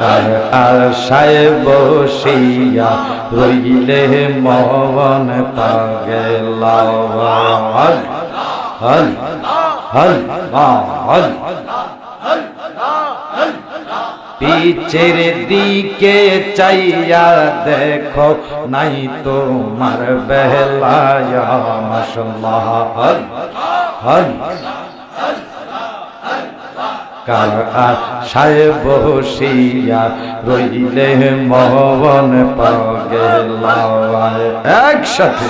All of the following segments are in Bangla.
কার আশায় বসিয়া রইলে মন পাগলা হল হল হল হল পিছের দিকে চাইয়া দেখো নাই তোমার বেলায় মাশাআল্লাহ হল হল কার আশায় বসিয়া রইলে মন পাগলা একসাথে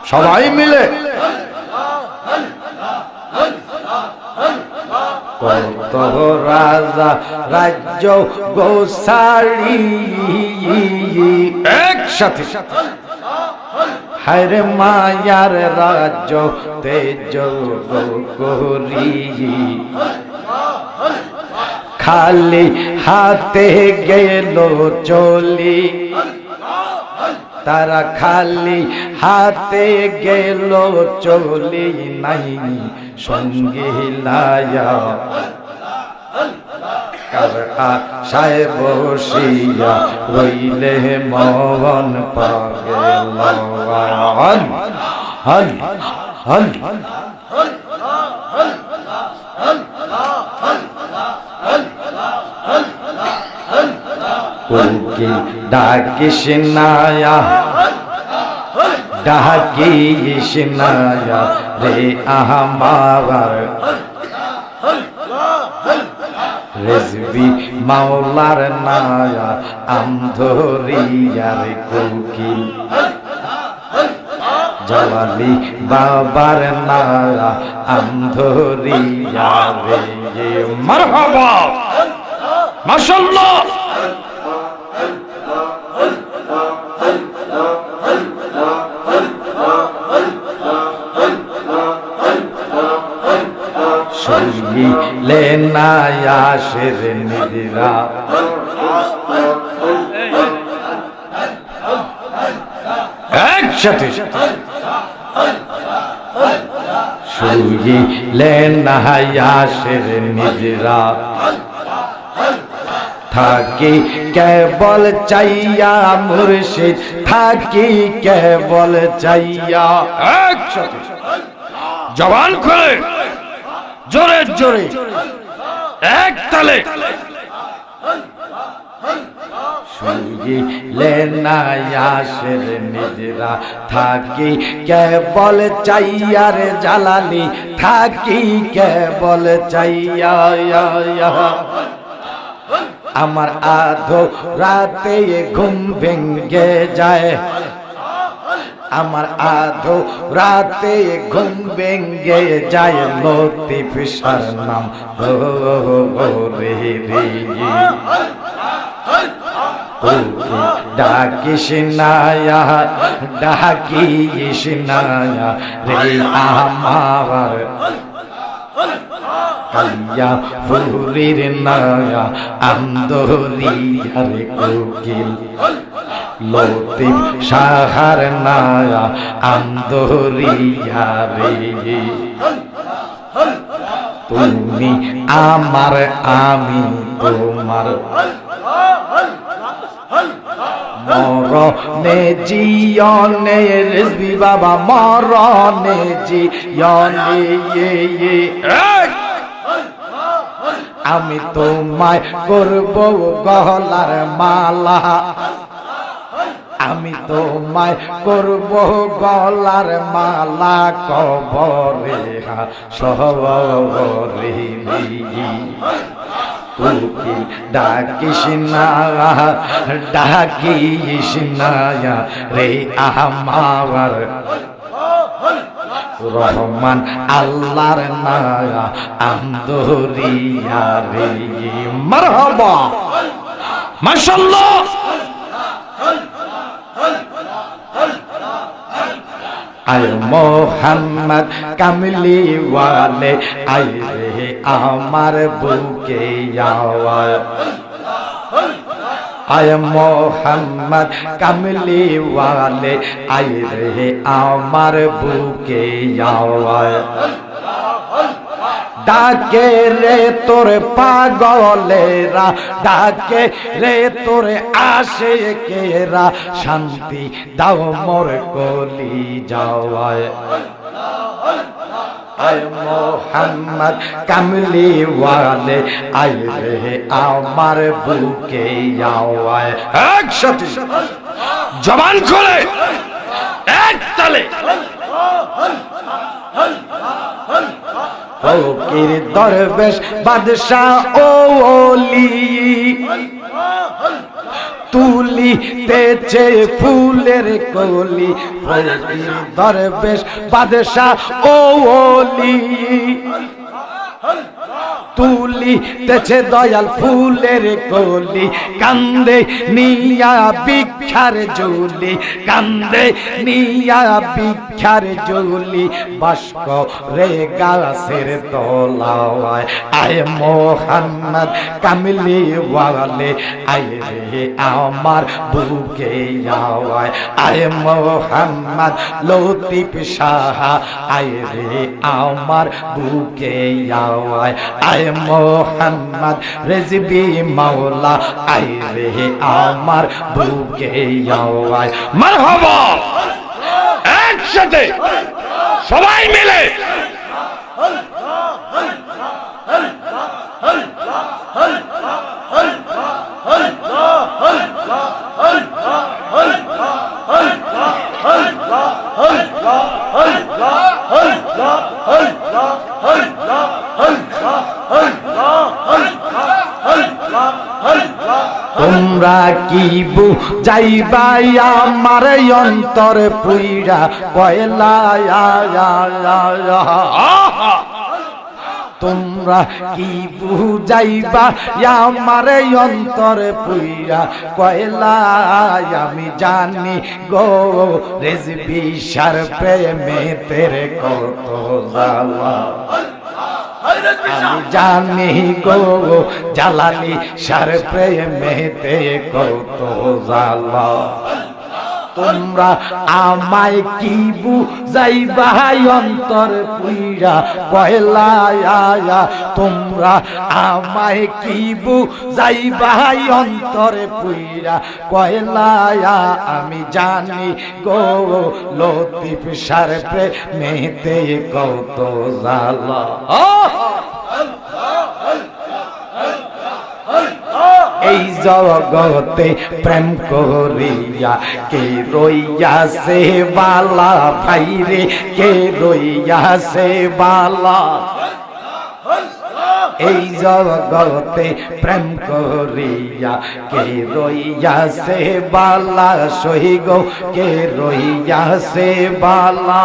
সবাই মিলে কত রাজা রাজ্য গোসারি একসাথে হায়রে মায়ার রাজ্য তেজ গরি খালি হাতে গেল চলি তারা খালি হাতে গেল চলি নাই সঙ্গী লায়া কার আশায় বসিয়া রইলে মন পাগলা হল হল হল কোকিল ডাকিস নায়া ডাকিস নায়া রে আমার রেজবি মাওলার নায়া আমধরিয়ার কোকিল জওয়ালি বাবার নায়া আমধরিয়ার রে মারহাবা মাশাআল্লাহ শুইলে না আসের নিদ্রা একসাথে শুইলে না আসের নিদ্রা থাকি কেবল চাইয়া মুর্শিদ থাকি কেবল চাইয়া একসাথে জবান খুলে জোরে জোরে এক তালে শুইলে না আসের নিদ্রা থাকি কেবল চাইয়া রে জালালি থাকি কেবল চাইয়া আমার আধো রাতে ঘুম ভেঙ্গে যায় আমার আধো রাতে ঘুম ভেঙ্গে যায় লতিফ শাহর নাম রে রে ডাকিস নায়া ডাকিস নায়া রে আমার কালিয়া ফুরির নায়া আমদরিয়ার কোকিল লতিফ শাহর নায়া আমদরিয়ার তুমি আমার আমি তোমার মরণে জিয়নে রেজবি বাবা মরণে জিয়নে আমি তোমায় করব গলার মালা আমি তোমায় করব গলার মালা কবরে সবরে কোকিল ডাকিস না ডাকিস না রে আমার রহমান আল্লাহর নায়া আমদরিয়া রে মারহাবা মাশাআল্লাহ আয় মোহাম্মদ কামলি ওয়ালে আয় রে আমার বুকে আওয়াজ আয় মোহাম্মদ কামলি ওয়ালে আয় রে আমার বুকে আওয়াজ ডাকে রে তোর পাগলেরা, ডাকে রে তোর আশিকেরা, শান্তি দাও মোর কলি যাওয়ায়। আয় মোহাম্মদ কামলি ওয়ালে, আয় রে আমার বুকে আওয়ায়। একসাথে জবান খুলে এক তালে ফকির দরবেশ বাদশা ও ওলি, তুলিতেছে ফুলের কলি। ফকির দরবেশ বাদশা ও ওলি, তুলিতেছে দয়াল ফুলের কলি। কান্দে নিয়া ভিক্ষার ঝুলি, কান্দে নিয়া ভিক্ষার ঝুলি, বাস্ক রে গাছের তলায়। আয় মোহাম্মদ কামলি ওয়ালে, আয় রে আমার বুকে আওয়ায়। আয় মোহাম্মদ লতিফ শাহ, আয় রে আমার বুকে আওয়ায়। আয় মোহাম্মদ রেজবি মাওলা, আয় রে আমার বুকে আওয়ায়। মারহাবা একসাথে সবাই মিলে তোমরা কি বুঝাইবা আমার অন্তর পুইরা কয়লা। তোমরা কি বুঝাইবা আমার অন্তর পুইরা কয়লা। আমি জানি গো রেজবি শার প্রেমে তেরে কত জ্বালা। আমি জানি গো জালালি শার প্রেমেতে কত জ্বালা। তোমরা আমায় কি বুঝাইবা অন্তর পুইরা কয়লা। তোমরা আমায় কি বুঝাইবা অন্তর পুইরা কয়লা। আমি জানি গো লতিফ শার প্রেমেতে কত জ্বালা। এই জগতে প্রেম করিয়া কে রইয়াছে বালা, ভাইরে কে রইয়াছে বালা। এই জগতে প্রেম করিয়া কে রইয়াছে বালা, সহি গো কে রইয়াছে বালা।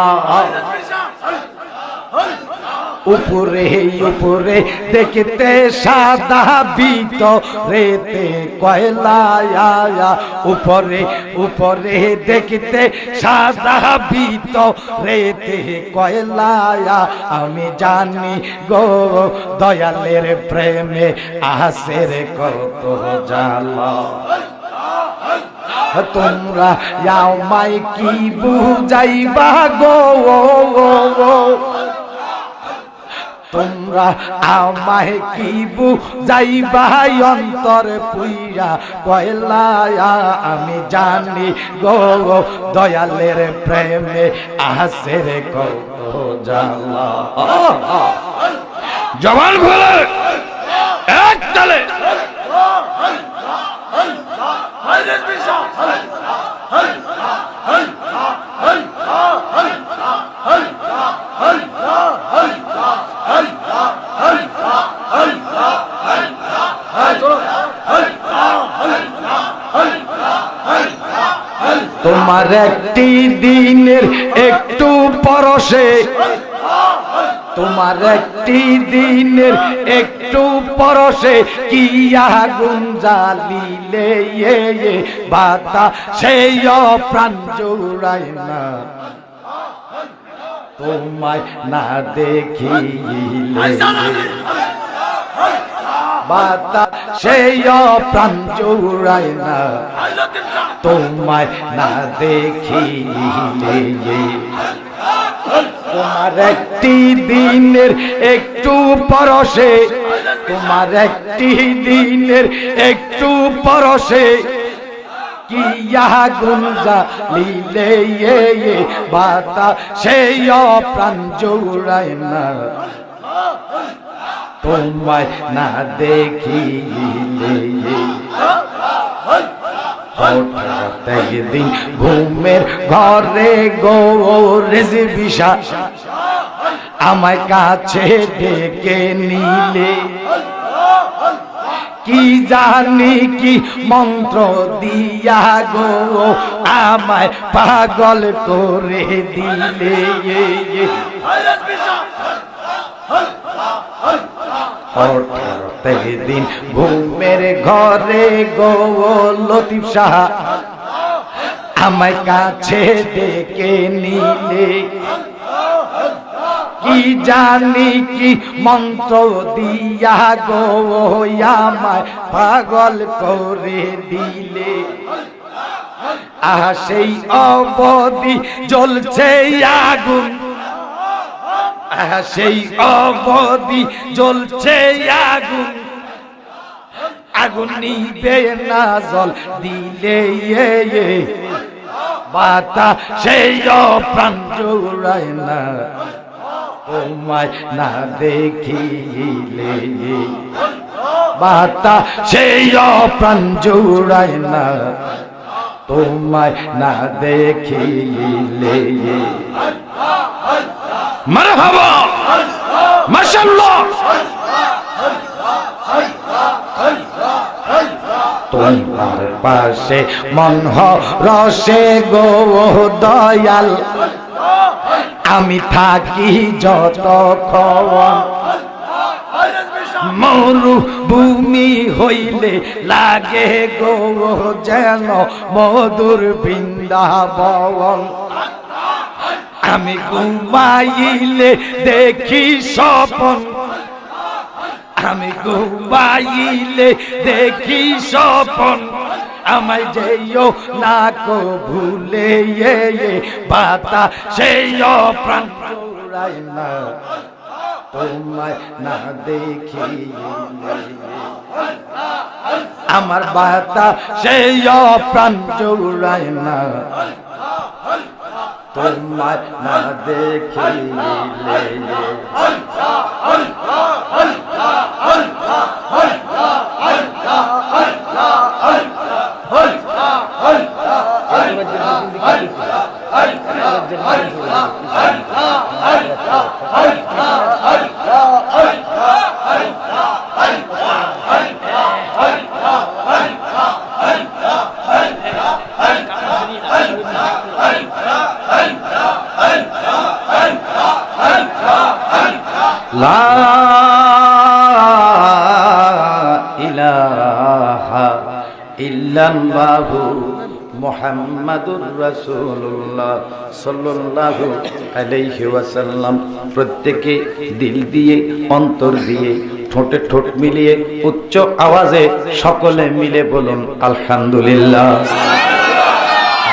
উপরে উপরে দেখতে সাদা ভিতরেতে কয়লা। উপরে উপরে দেখতে সাদা ভিতরেতে কয়লা। আমি জানি গো দয়ালের প্রেমে আসের কত জ্বালা। তোমরা আমায় কি বুঝাইবা গো। তোমরা আমায় কি বুঝাইবা অন্তর পুইরা কয়লা। আমি জানি গো দয়ালের প্রেমে আসের কত জ্বালা। জবান খুলে এক তালে তোমার একটি দিনের একটু পরশে, তোমার একটি দিনের একটু পরশে কি আগুন জ্বালিলে বাতাসে প্রাণ জুড়ায় না। তোমায় না দেখিলে বাতাসে প্রাণ জুড়ায় না। তোমায় না দেখিলে তোমার একটি দিনের একটু পরশে, তোমার একটি দিনের একটু পরশে কি আগুন জ্বালিলে বাতাসে প্রাণ জুড়ায় না, তোমায় না দেখিলে প্রত্যেকদিন ঘুমের ঘরে গো রেজবিশা আমায় কাছে ডেকে নিলে, কি জানি কি মন্ত্র দিয়া গো আমায় পাগল করে দিলে। প্রত্যেকদিন ঘুমের ঘরে গো লতিফ শাহ আমায় কাছে ডেকে নিলে, কি জানি কি মন্ত্র দিয়া গো আমায় পাগল করে দিলে। সেই অবধি জ্বলছে আগুন, সেই অবধি জ্বলছে আগুন, আগুন নিবে না জল দিলে বাতাসে প্রাণ জুড়ায় না, তোমায় না দেখিলে বাতাসে প্রাণ জুড়ায় না, তোমায় না দেখিলে। মারহাবা মাশাআল্লাহ। তোমার পাশে মন রসে গো দয়াল আমি থাকি যতক্ষণ, মরুভূমি হইলে লাগে গো যেন মধুর বৃন্দাবন, আমি ঘুমাইলে দেখি স্বপন, আমি ঘুমাইলে দেখি স্বপন, আমায় যেও না কো ভুলে বাতাসে প্রাণ জুড়ায় না, তোমায় না দেখিলে আমার বাতাসে প্রাণ জুড়ায় না, তোমায় না দেখিলে। লা ইলাহা ইল্লাল্লাহু মুহাম্মাদুর রাসূলুল্লাহ সাল্লাল্লাহু আলাইহি ওয়াসাল্লাম। প্রত্যেকে দিল দিয়ে অন্তর দিয়ে ঠোঁটে ঠোঁট মিলিয়ে উচ্চ আওয়াজে সকলে মিলে বলুন আলহামদুলিল্লাহ।